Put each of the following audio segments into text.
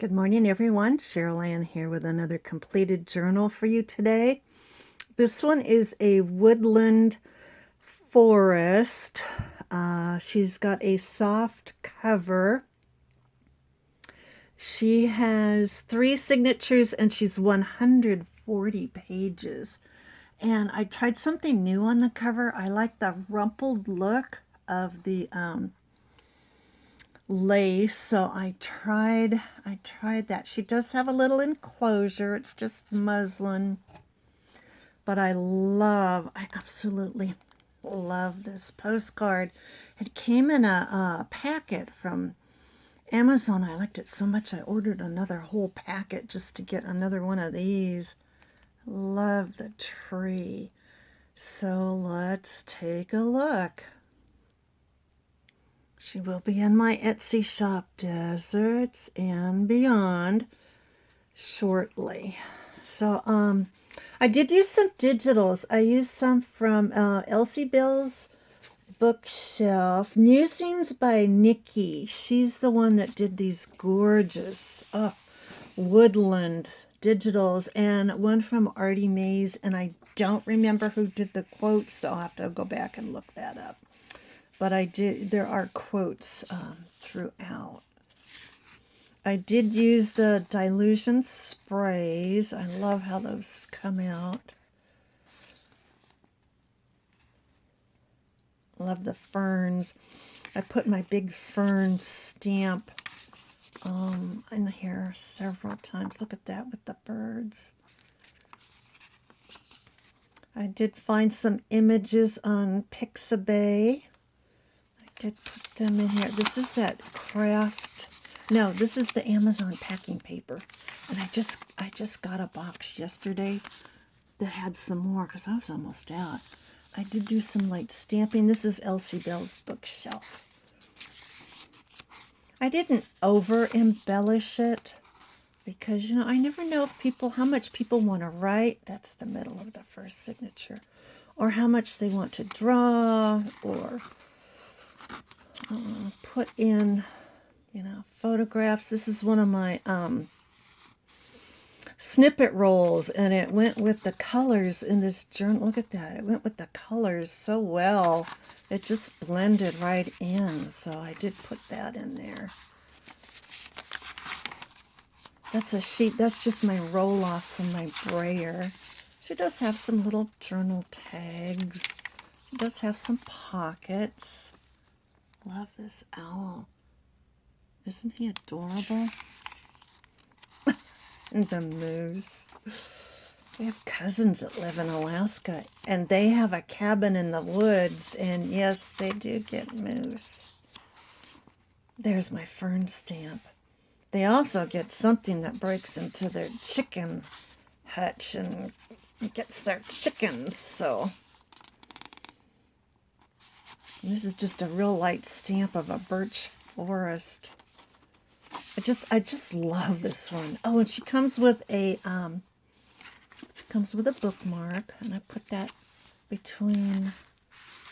Good morning, everyone. Cheryl Ann here with another completed journal for you today. This one is a woodland forest. She's got a soft cover. She has 3 signatures and she's 140 pages. And I tried something new on the cover. I like the rumpled look of the lace, so I tried that. She does have a little enclosure. It's just muslin, but I absolutely love this postcard. It came in a packet from Amazon. I liked it so much I ordered another whole packet just to get another one of these. Love the tree. So let's take a look. She will be in my Etsy shop, Deserts and Beyond, shortly. So, I did use some digitals. I used some from Elsie Bill's bookshelf. Musings by Nikki. She's the one that did these gorgeous Woodland digitals, and one from Artie Mays, and I don't remember who did the quotes, so I'll have to go back and look that up. But there are quotes throughout. I did use the Dylusions sprays. I love how those come out. Love the ferns. I put my big fern stamp in here several times. Look at that with the birds. I did find some images on Pixabay. I did put them in here. This is that craft. No, this is the Amazon packing paper. And I just got a box yesterday that had some more because I was almost out. I did do some light stamping. This is Elsie Bill's bookshelf. I didn't over embellish it because, I never know if how much people want to write. That's the middle of the first signature. Or how much they want to draw or put in, photographs. This is one of my snippet rolls, and it went with the colors in this journal. Look at that. It went with the colors so well. It just blended right in, so I did put that in there. That's a sheet. That's just my roll-off from my brayer. She does have some little journal tags. She does have some pockets. Love this owl. Isn't he adorable? And the moose. We have cousins that live in Alaska, and they have a cabin in the woods, and yes, they do get moose. There's my fern stamp. They also get something that breaks into their chicken hutch and gets their chickens, so. And this is just a real light stamp of a birch forest. I just love this one. Oh, and she comes with a bookmark, and I put that between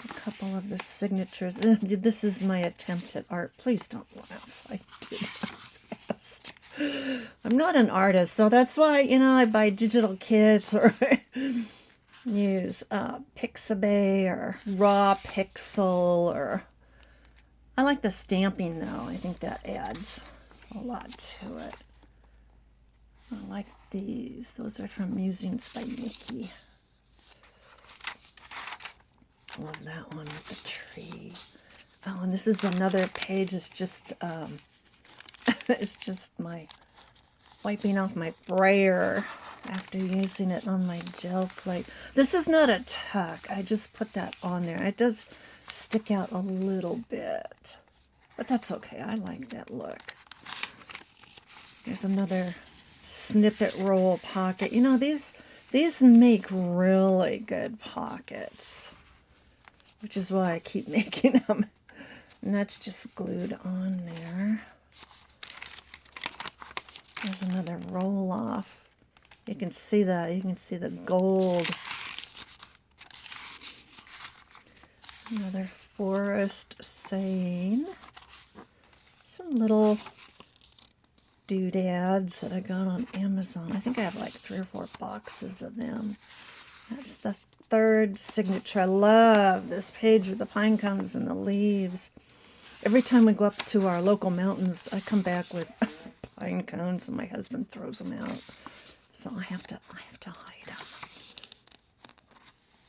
a couple of the signatures. This is my attempt at art. Please don't laugh. I did my best. I'm not an artist, so that's why, I buy digital kits or use Pixabay or Raw Pixel, or I like the stamping though. I think that adds a lot to it. I like these. Those are from Musings by Nikki. Love that one with the tree. Oh, and this is another page. It's just it's just my wiping off my brayer after using it on my gel plate. This is not a tuck. I just put that on there. It does stick out a little bit, but that's okay. I like that look. Here's another snippet roll pocket. These make really good pockets, which is why I keep making them. And that's just glued on there. There's another roll off. You can see the gold. Another forest saying. Some little doodads that I got on Amazon. I think I have like 3 or 4 boxes of them. That's the third signature. I love this page with the pine cones and the leaves. Every time we go up to our local mountains, I come back with pine cones, and my husband throws them out. So I have to hide them.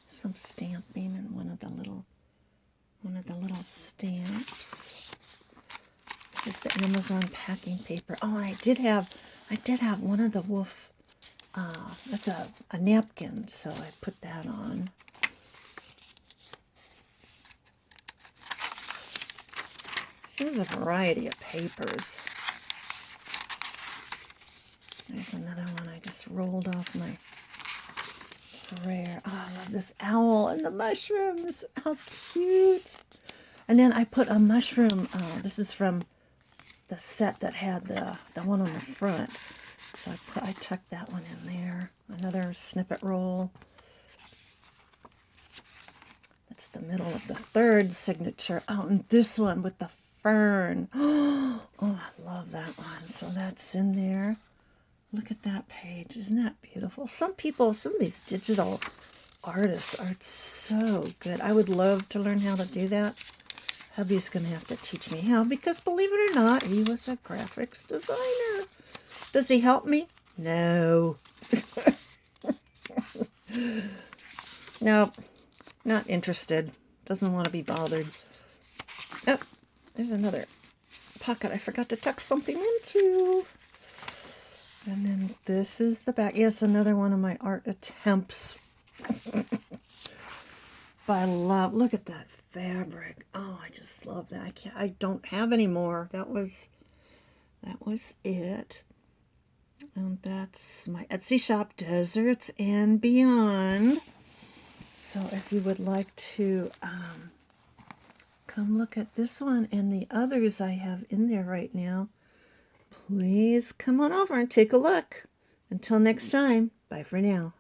Some stamping and one of the little stamps. This is the Amazon packing paper. Oh, I did have one of the wolf. That's a napkin, so I put that on. She has a variety of papers. There's another one I just rolled off my prayer. Oh, I love this owl and the mushrooms. How cute. And then I put a mushroom. This is from the set that had the one on the front. So I tucked that one in there. Another snippet roll. That's the middle of the third signature. Oh, and this one with the fern. Oh, I love that one. So that's in there. Look at that page. Isn't that beautiful? Some of these digital artists are so good. I would love to learn how to do that. Hubby's going to have to teach me how, because believe it or not, he was a graphics designer. Does he help me? No. No, not interested. Doesn't want to be bothered. Oh, there's another pocket I forgot to tuck something into. And then this is the back. Yes, another one of my art attempts. But I love, look at that fabric. Oh, I just love that. I don't have any more. That was it. And that's my Etsy shop, Deserts and Beyond. So if you would like to come look at this one and the others I have in there right now, please come on over and take a look. Until next time, bye for now.